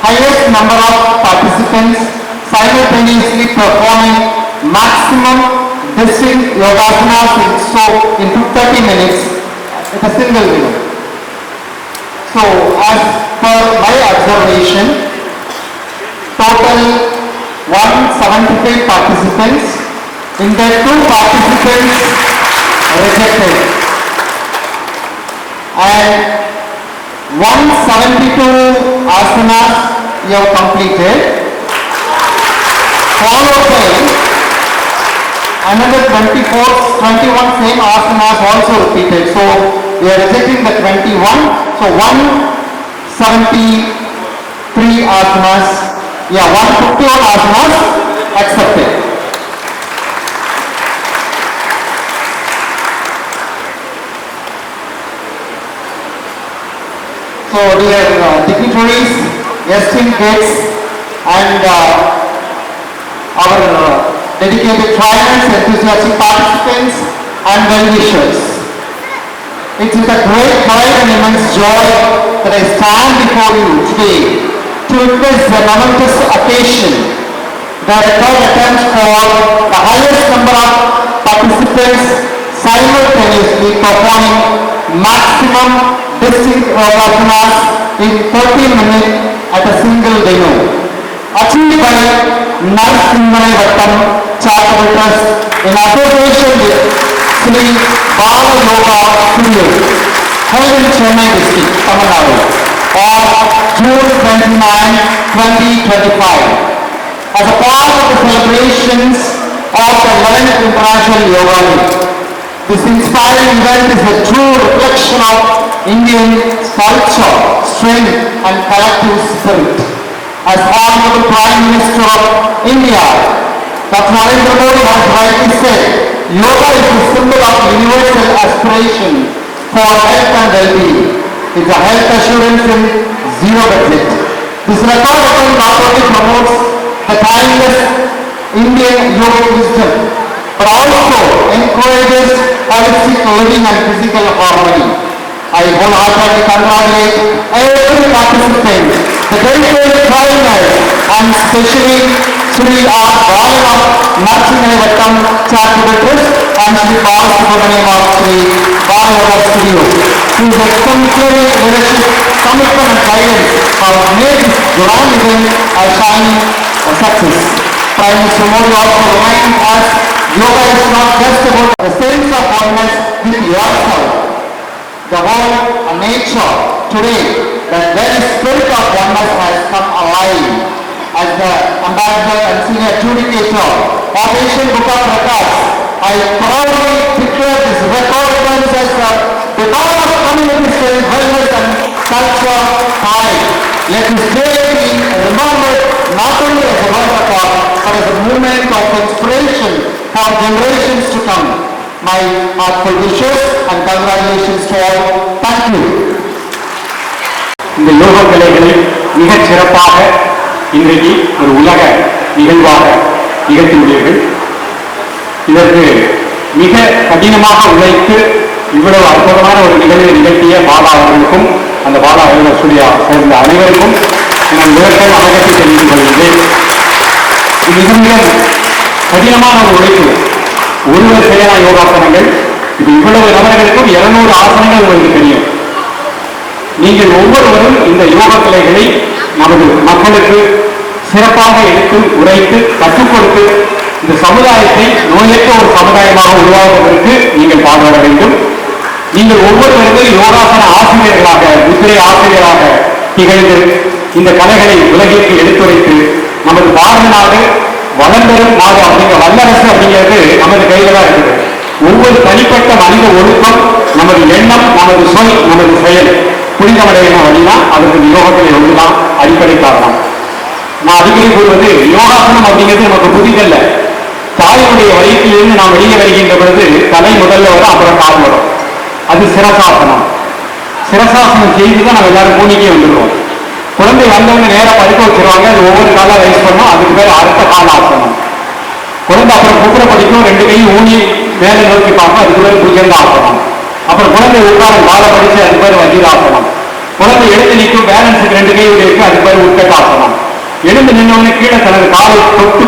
highest number of participants simultaneously performing maximum distinct yogasanas in 30 minutes at a single winner. So as per my observation, total 175 participants, in that 2 participants rejected and 172 asanas you have completed, followed by another 21 same asanas also repeated. So we are rejecting the 21, so 173 asanas, 151 asanas accepted. So dear dignitaries, esteemed guests, and our dedicated trainers, enthusiastic participants, and well-wishers. It's with a great pride and immense joy that I stand before you today to witness the momentous occasion, the record attempt for the highest number of participants simultaneously performing maximum distinct yogasanas in 30 minutes at a single venue, achieved by Narsimhai Vattam Charitable Trust in association with Sri Bala Yoga Studio, held in Chennai district, Tamil Nadu, on June 29, 2025. As a part of the celebrations of the 11th International Yoga Week, this inspiring event is a true reflection of Indian culture, strength, and collective spirit. As Honorable Prime Minister of India, Dr. Narendra Modi has rightly said, yoga is a symbol of universal aspiration for health and well-being. It's a health assurance in zero budget. This record attempt not only promotes the timeless Indian yogic wisdom, but also encourages holistic living and physical harmony. I wholeheartedly congratulate every participant, the dedicated trainers, and especially Sri R. Balan of Narsimhai Vattam Charitable Trust and Sri Balasubramaniam of Sri Bala Yoga Studio, whose exemplary leadership, commitment, and guidance have made this grand event a shining success. Prime Minister Modi also reminds us, yoga is not just about a sense of oneness with yourself, the world and nature. Today, the very spirit of oneness has come alive. As the ambassador and senior adjudicator of Asian Book of Records, I proudly declare this record event as the beacon of community strength, wellness, and culture pride. Let this day be remembered not only as a world record, but as a movement of inspiration for generations to come. My heartfelt wishes and congratulations to all. Thank you. இந்த யோக கலைகளை மிகச் சிறப்பாக இன்றைக்கு ஒரு உலக நிகழ்வாக நிகழ்த்தியுள்ளீர்கள். இதற்கு மிக கடினமாக உழைத்து இவ்வளவு அற்புதமான ஒரு நிகழ்வை நிகழ்த்திய பாலா அவர்களுக்கும் அந்த பாலா யோகா ஸ்டுடியோ சேர்ந்த அனைவருக்கும் நான் முதற்கை வணக்கத்தை தெரிவித்துக் கொள்கிறேன். மிக மிக கடினமான ஒரு உழைப்பு. ஒருவர் செய்யலாம் யோகாசனங்கள். இது இவ்வளவு நபர்களுக்கும் 200 ஆசனங்கள் உங்களுக்கு தெரியும். நீங்கள் ஒவ்வொருவரும் இந்த யோக கலைகளை நமது மக்களுக்கு சிறப்பாக எடுத்து உரைத்து கற்றுக் கொடுத்து இந்த சமுதாயத்தை நோயற்ற ஒரு சமுதாயமாக உருவாக்குவதற்கு நீங்கள் பாடுபட வேண்டும். நீங்கள் ஒவ்வொருவரும் யோகாசன ஆசிரியர்களாக, முத்திரை ஆசிரியராக திகழ்ந்து இந்த கலைகளை உலகிற்கு எடுத்துரைத்து நமது பாரத நாடு வளர்ந்தரும் நாடு அப்படிங்கிற வல்லரசு அப்படிங்கிறது நமது கையில தான் இருக்குது. ஒவ்வொரு தனிப்பட்ட மனித ஒழுக்கம், நமது எண்ணம், நமது சொல், நமது செயல் புனிதமடையணும் அப்படின்னா அதற்கு யோகத்திலே ஒன்றுதான் அடிப்படை காரணம். நான் அடிக்கடி கூறுவது, யோகாசனம் அப்படிங்கிறது நமக்கு புதிதல்ல. தாயுடைய வயிற்றிலிருந்து நாம் வெளியே வருகின்ற பொழுது தலை முதல்ல வரும், அப்புறம் கால் வரும். அது சிரசாசனம். சிரசாசனம் செய்துதான் நம்ம எல்லாரும் பூனிக்கே வந்துடுவோம். குழந்தை வந்தவங்க நேரம் படுக்க வச்சிருவாங்க, அது ஒவ்வொரு காலம் ரைஸ் பண்ணும், அதுக்கு பேர் அடுத்த கால ஆசனம். குழந்தை அப்புறம் குப்புற படிக்கும், 2 கையும் ஊனி மேலே நோக்கி பார்க்கும், அதுக்கு பேர் புஜங்க ஆசனம். அப்புறம் குழந்தை உட்காரம் கால படிச்சு, அதுக்கு பேர் வஜ்ராசனம். குழந்தை எழுந்து நிற்கும், பேலன்ஸுக்கு 2 கை இருக்கு, அது பேர் உட்கட்டாசனம். எழுந்து நின்றவனே கீழே தனது காலை தொட்டு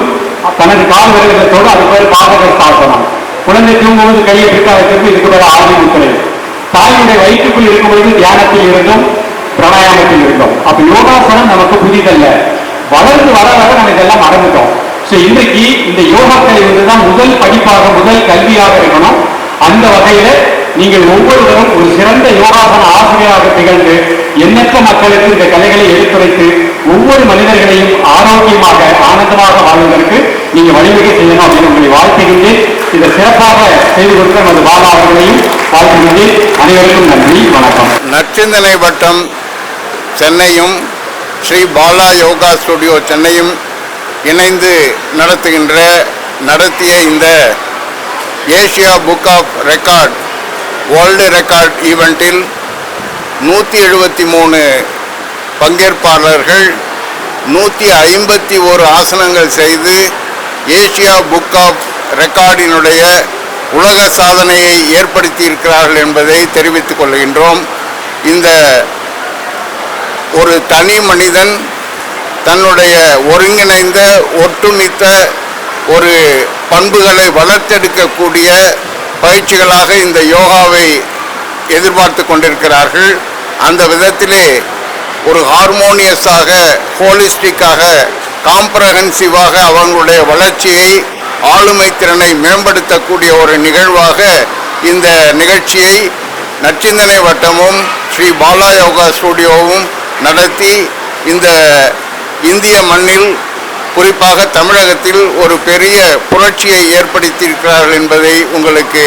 தனது கால் விரல்களோடு அது பேர் பாதகஸ்தாசனம். குழந்தை தூங்கும்போது கையை பிடிக்க வைக்கிறது, இதுக்கு பேர் ஆதி முத்திரை. தாயுடைய வயிற்றுக்குள் இருக்கும்போது தியானத்தில் இருந்தும் பிராணாயாமத்தில் இருந்தோம். அப்ப யோகாசனம் நமக்கு புதிதல்ல, வளர்ந்து வர வர நம்ம இதெல்லாம் மறந்துட்டோம். இன்றைக்கு இந்த யோகாக்களை தான் முதல் படிப்பாக, முதல் கல்வியாக இருக்கணும். அந்த வகையில நீங்கள் ஒவ்வொருவரும் ஒரு சிறந்த யோகாசன ஆசிரியராக திகழ்ந்து எண்ணற்ற மக்களுக்கு இந்த கலைகளை எடுத்துரைத்து ஒவ்வொரு மனிதர்களையும் ஆரோக்கியமாக ஆனந்தமாக வாழ்வதற்கு நீங்க வழிவகை செய்யணும் அப்படின்னு உங்களை வாழ்த்துகின்றேன். இதை சிறப்பாக செய்து கொடுத்த நமது பாலா அவர்களையும் வாழ்த்துகின்றேன். அனைவருக்கும் நன்றி, வணக்கம். நற்சிந்தனை வட்டம் சென்னையும் ஸ்ரீ பாலா யோகா ஸ்டுடியோ சென்னையும் இணைந்து நடத்திய இந்த Asia book of record world record ஈவெண்ட்டில் 173 பங்கேற்பாளர்கள் 151 ஆசனங்கள் செய்து ஏசியா புக் ஆஃப் ரெக்கார்டினுடைய உலக சாதனையை ஏற்படுத்தி இருக்கிறார்கள் என்பதை தெரிவித்துக் கொள்கின்றோம். இந்த ஒரு தனி மனிதன் தன்னுடைய ஒருங்கிணைந்த ஒட்டுமித்த ஒரு பண்புகளை வளர்த்தெடுக்கக்கூடிய பயிற்சிகளாக இந்த யோகாவை எதிர்பார்த்து கொண்டிருக்கிறார்கள். அந்த விதத்திலே ஒரு ஹார்மோனியஸாக, ஹோலிஸ்டிக்காக, காம்ப்ரஹென்சிவாக அவங்களுடைய வளர்ச்சியை, ஆளுமை திறனை மேம்படுத்தக்கூடிய ஒரு நிகழ்வாக இந்த நிகழ்ச்சியை நற்சிந்தனை வட்டமும் ஸ்ரீ பாலா யோகா ஸ்டுடியோவும் நடத்தி இந்த இந்திய மண்ணில், குறிப்பாக தமிழகத்தில் ஒரு பெரிய புரட்சியை ஏற்படுத்தியிருக்கிறார்கள் என்பதை உங்களுக்கு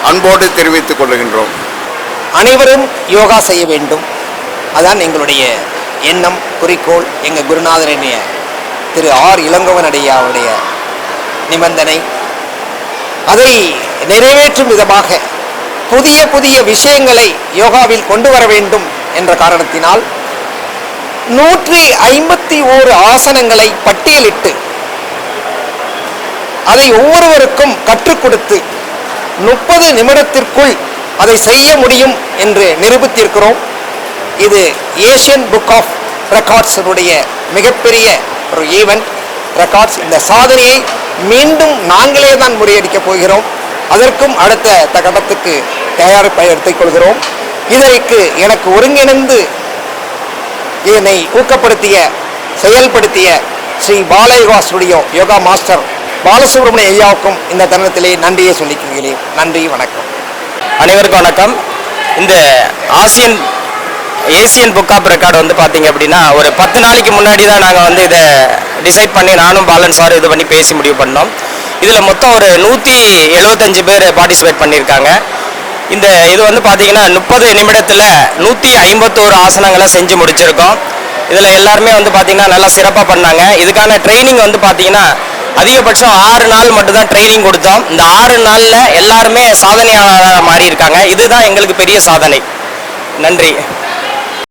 அன்போடு தெரிவித்துக் கொள்கின்றோம். அனைவரும் யோகா செய்ய வேண்டும், அதான் எங்களுடைய எண்ணம், குறிக்கோள். எங்கள் குருநாதனுடைய திரு ஆர் இளங்கோவனுடைய நிபந்தனை. அதை நிறைவேற்றும் விதமாக புதிய புதிய விஷயங்களை யோகாவில் கொண்டு வர வேண்டும் என்ற காரணத்தினால் 151 ஆசனங்களை பட்டியலிட்டு அதை ஒவ்வொருவருக்கும் கற்றுக் கொடுத்து 30 நிமிடத்திற்குள் அதை செய்ய முடியும் என்று நிரூபித்திருக்கிறோம். இது ஏசியன் புக் ஆஃப் ரெக்கார்ட்ஸினுடைய மிகப்பெரிய ஒரு ஈவெண்ட் ரெக்கார்ட்ஸ். இந்த சாதனையை மீண்டும் நாங்களே தான் முறியடிக்கப் போகிறோம். அதற்கும் அடுத்த கட்டத்துக்கு தயாரிப்பை எடுத்துக் கொள்கிறோம். இதற்கு எனக்கு ஒருங்கிணைந்து என்னை ஊக்கப்படுத்திய, செயல்படுத்திய ஸ்ரீ பாலா யோகா ஸ்டுடியோ யோகா மாஸ்டர் பாலசுப்ரமணிய ஐயாவுக்கும் இந்த தருணத்திலே நன்றியை சொல்லிக்கிறேன். நன்றி, வணக்கம். அனைவருக்கும் வணக்கம். இந்த ஏசியன் புக் ஆஃப் ரெக்கார்டு வந்து பார்த்தீங்க அப்படின்னா ஒரு 10 நாளைக்கு முன்னாடி தான் நாங்கள் வந்து இதை டிசைட் பண்ணி நானும் பாலன் சார் இது பண்ணி பேசி முடிவு பண்ணோம். இதில் மொத்தம் ஒரு 175 பேர் பார்ட்டிசிபேட் பண்ணியிருக்காங்க. இது வந்து பார்த்தீங்கன்னா 30 நிமிடத்தில் 151 ஆசனங்களை செஞ்சு முடிச்சிருக்கோம். இதில் எல்லாருமே வந்து பார்த்தீங்கன்னா நல்லா சிறப்பாக பண்ணாங்க. இதுக்கான ட்ரைனிங் வந்து பார்த்தீங்கன்னா அதிகபட்சம் 6 நாள் மட்டும்தான் ட்ரைனிங் கொடுத்தோம். இந்த 6 நாளில் எல்லாருமே சாதனையாளராக மாறி இருக்காங்க. இதுதான் எங்களுக்கு பெரிய சாதனை. நன்றி.